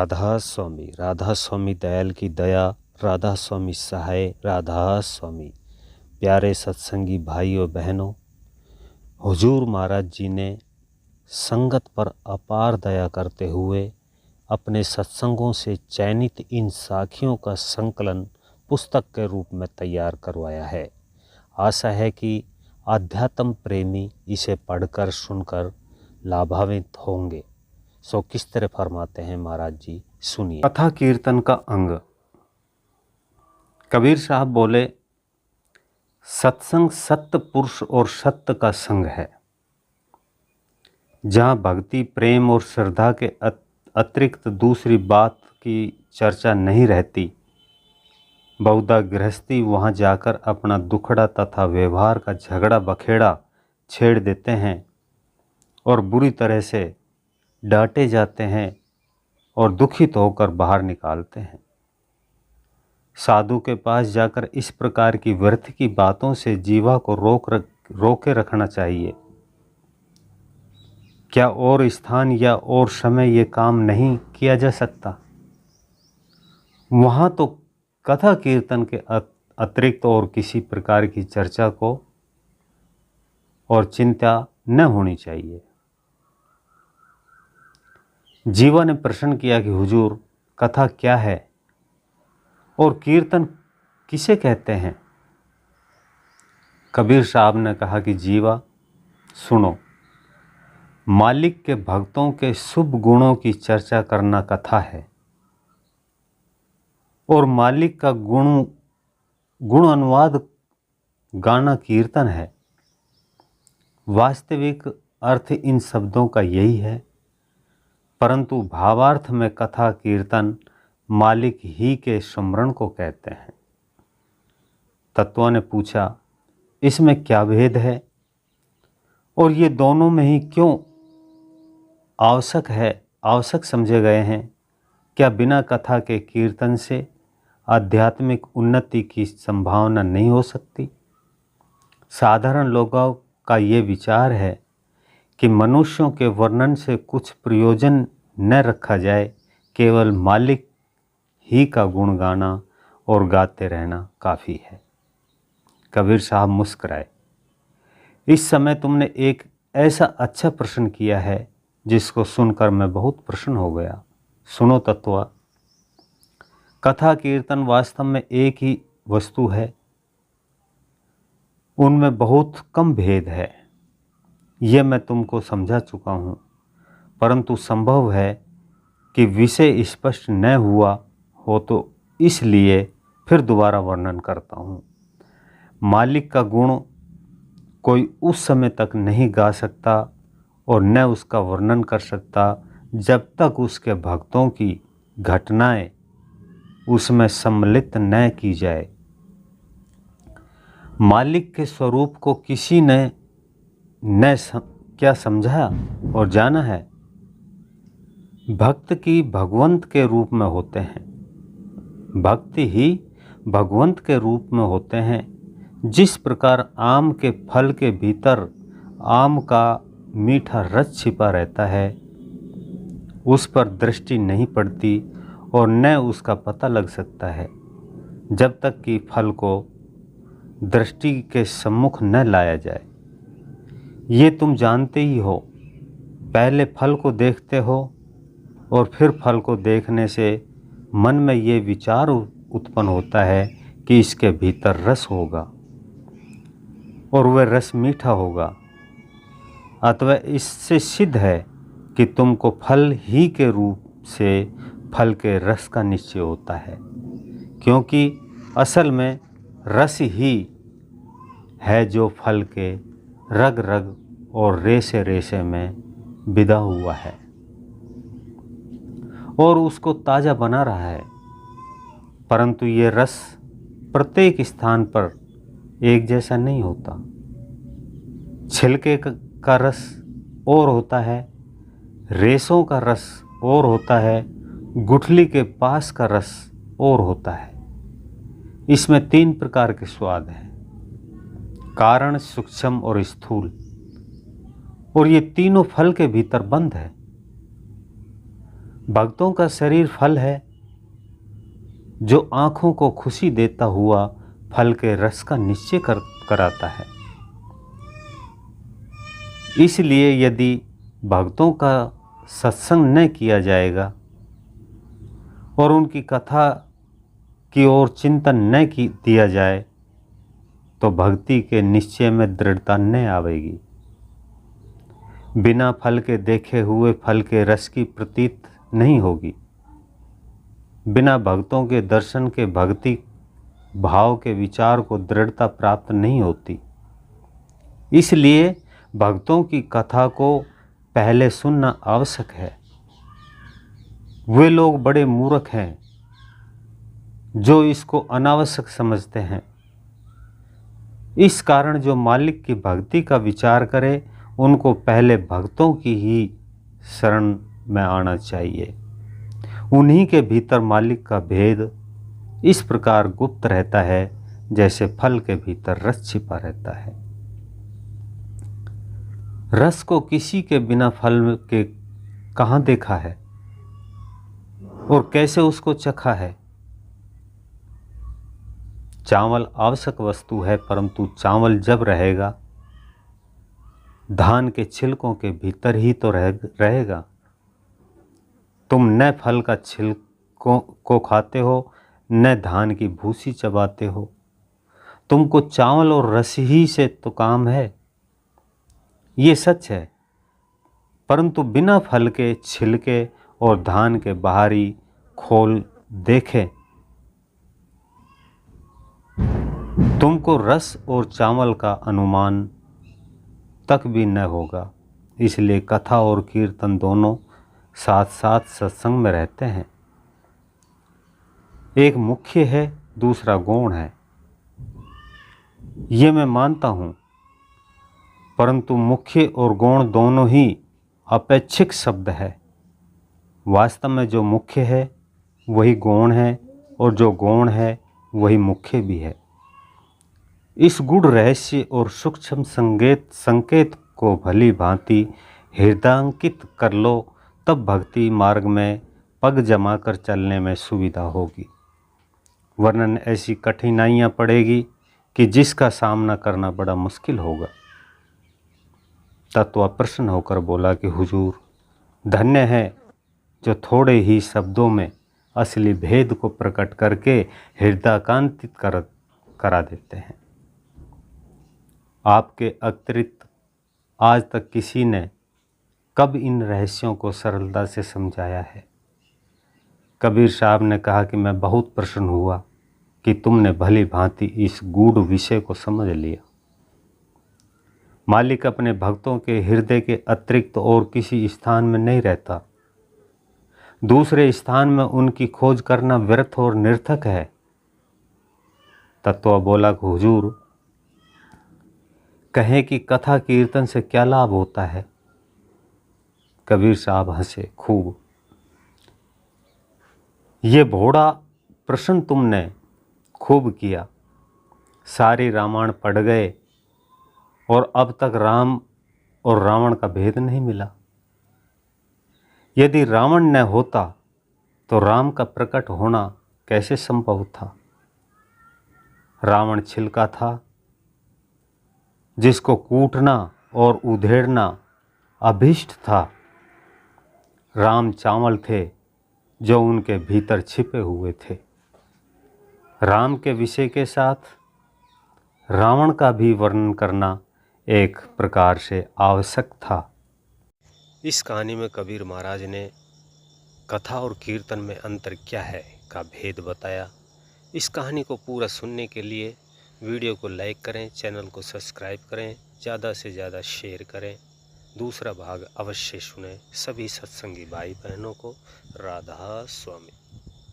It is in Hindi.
राधा स्वामी दयाल की दया, राधा स्वामी सहाय, राधा स्वामी। प्यारे सत्संगी भाइयों बहनों, हुजूर महाराज जी ने संगत पर अपार दया करते हुए अपने सत्संगों से चयनित इन साखियों का संकलन पुस्तक के रूप में तैयार करवाया है। आशा है कि आध्यात्म प्रेमी इसे पढ़कर सुनकर लाभान्वित होंगे। सो किस तरह फरमाते हैं महाराज जी, सुनिए। कथा कीर्तन का अंग। कबीर साहब बोले, सत्संग सत्य पुरुष और सत्य का संग है। जहाँ भक्ति, प्रेम और श्रद्धा के अतिरिक्त दूसरी बात की चर्चा नहीं रहती, बहुधा गृहस्थी वहाँ जाकर अपना दुखड़ा तथा व्यवहार का झगड़ा बखेड़ा छेड़ देते हैं और बुरी तरह से डांटे जाते हैं और दुखित होकर बाहर निकालते हैं। साधु के पास जाकर इस प्रकार की व्यर्थ की बातों से जीवा को रोके रखना चाहिए। क्या और स्थान या और समय ये काम नहीं किया जा सकता? वहाँ तो कथा कीर्तन के अतिरिक्त और किसी प्रकार की चर्चा को और चिंता न होनी चाहिए। जीवा ने प्रश्न किया कि हुजूर, कथा क्या है और कीर्तन किसे कहते हैं? कबीर साहब ने कहा कि जीवा सुनो, मालिक के भक्तों के शुभ गुणों की चर्चा करना कथा है और मालिक का गुण अनुवाद गाना कीर्तन है। वास्तविक अर्थ इन शब्दों का यही है, परंतु भावार्थ में कथा कीर्तन मालिक ही के स्मरण को कहते हैं। तत्वा ने पूछा, इसमें क्या भेद है और ये दोनों में ही क्यों आवश्यक समझे गए हैं? क्या बिना कथा के कीर्तन से आध्यात्मिक उन्नति की संभावना नहीं हो सकती? साधारण लोगों का ये विचार है कि मनुष्यों के वर्णन से कुछ प्रयोजन न रखा जाए, केवल मालिक ही का गुण गाना और गाते रहना काफ़ी है। कबीर साहब मुस्कुराए। इस समय तुमने एक ऐसा अच्छा प्रश्न किया है जिसको सुनकर मैं बहुत प्रसन्न हो गया। सुनो तत्वा, कथा कीर्तन वास्तव में एक ही वस्तु है, उनमें बहुत कम भेद है। ये मैं तुमको समझा चुका हूँ, परंतु संभव है कि विषय स्पष्ट न हुआ हो तो इसलिए फिर दोबारा वर्णन करता हूँ। मालिक का गुण कोई उस समय तक नहीं गा सकता और न उसका वर्णन कर सकता जब तक उसके भक्तों की घटनाएं उसमें सम्मिलित न की जाए। मालिक के स्वरूप को किसी ने क्या समझा और जाना है? भक्त की भगवंत के रूप में होते हैं, भक्ति ही भगवंत के रूप में होते हैं। जिस प्रकार आम के फल के भीतर आम का मीठा रस छिपा रहता है, उस पर दृष्टि नहीं पड़ती और न उसका पता लग सकता है जब तक कि फल को दृष्टि के सम्मुख न लाया जाए। ये तुम जानते ही हो। पहले फल को देखते हो और फिर फल को देखने से मन में ये विचार उत्पन्न होता है कि इसके भीतर रस होगा और वह रस मीठा होगा। अतः इससे सिद्ध है कि तुमको फल ही के रूप से फल के रस का निश्चय होता है, क्योंकि असल में रस ही है जो फल के रग रग और रेशे रेशे में विदा हुआ है और उसको ताज़ा बना रहा है। परंतु ये रस प्रत्येक स्थान पर एक जैसा नहीं होता। छिलके का रस और होता है, रेशों का रस और होता है, गुठली के पास का रस और होता है। इसमें 3 प्रकार के स्वाद हैं, कारण, सूक्ष्म और स्थूल, और ये तीनों फल के भीतर बंद है। भक्तों का शरीर फल है जो आँखों को खुशी देता हुआ फल के रस का निश्चय कराता है। इसलिए यदि भक्तों का सत्संग न किया जाएगा और उनकी कथा की ओर चिंतन न दिया जाए तो भक्ति के निश्चय में दृढ़ता न आवेगी। बिना फल के देखे हुए फल के रस की प्रतीत नहीं होगी। बिना भक्तों के दर्शन के भक्ति भाव के विचार को दृढ़ता प्राप्त नहीं होती। इसलिए भक्तों की कथा को पहले सुनना आवश्यक है। वे लोग बड़े मूर्ख हैं जो इसको अनावश्यक समझते हैं। इस कारण जो मालिक की भक्ति का विचार करे उनको पहले भक्तों की ही शरण में आना चाहिए। उन्हीं के भीतर मालिक का भेद इस प्रकार गुप्त रहता है जैसे फल के भीतर रस छिपा रहता है। रस को किसी के बिना फल के कहाँ देखा है और कैसे उसको चखा है। चावल आवश्यक वस्तु है, परंतु चावल जब रहेगा धान के छिलकों के भीतर ही तो रहेगा। तुम न फल का छिलकों को खाते हो न धान की भूसी चबाते हो। तुमको चावल और रस ही से तो काम है, ये सच है। परंतु बिना फल के छिलके और धान के बाहरी खोल देखे तुमको रस और चावल का अनुमान तक भी न होगा। इसलिए कथा और कीर्तन दोनों साथ साथ सत्संग में रहते हैं। एक मुख्य है, दूसरा गौण है, ये मैं मानता हूँ। परंतु मुख्य और गौण दोनों ही अपेक्षिक शब्द है। वास्तव में जो मुख्य है वही गौण है और जो गौण है वही मुख्य भी है। इस गूढ़ रहस्य और सूक्ष्म संकेत को भली भांति हृदयांकित कर लो, तब भक्ति मार्ग में पग जमा कर चलने में सुविधा होगी। वरन ऐसी कठिनाइयाँ पड़ेगी कि जिसका सामना करना बड़ा मुश्किल होगा। तत्व प्रसन्न होकर बोला कि हुजूर, धन्य है जो थोड़े ही शब्दों में असली भेद को प्रकट करके हृदयाकांतित करा देते हैं। आपके अतिरिक्त आज तक किसी ने कब इन रहस्यों को सरलता से समझाया है। कबीर साहब ने कहा कि मैं बहुत प्रसन्न हुआ कि तुमने भली भांति इस गूढ़ विषय को समझ लिया। मालिक अपने भक्तों के हृदय के अतिरिक्त और किसी स्थान में नहीं रहता। दूसरे स्थान में उनकी खोज करना व्यर्थ और निर्थक है। तत्व बोला कि हुजूर, कहें कि कथा कीर्तन से क्या लाभ होता है। कबीर साहब हंसे खूब। ये भोड़ा प्रश्न तुमने खूब किया। सारी रामायण पढ़ गए और अब तक राम और रावण का भेद नहीं मिला। यदि रावण न होता तो राम का प्रकट होना कैसे संभव था। रावण छिलका था जिसको कूटना और उधेड़ना अभीष्ट था। राम चावल थे जो उनके भीतर छिपे हुए थे। राम के विषय के साथ रावण का भी वर्णन करना एक प्रकार से आवश्यक था। इस कहानी में कबीर महाराज ने कथा और कीर्तन में अंतर क्या है का भेद बताया। इस कहानी को पूरा सुनने के लिए वीडियो को लाइक करें, चैनल को सब्सक्राइब करें, ज़्यादा से ज़्यादा शेयर करें। दूसरा भाग अवश्य सुनें। सभी सत्संगी भाई बहनों को राधा स्वामी।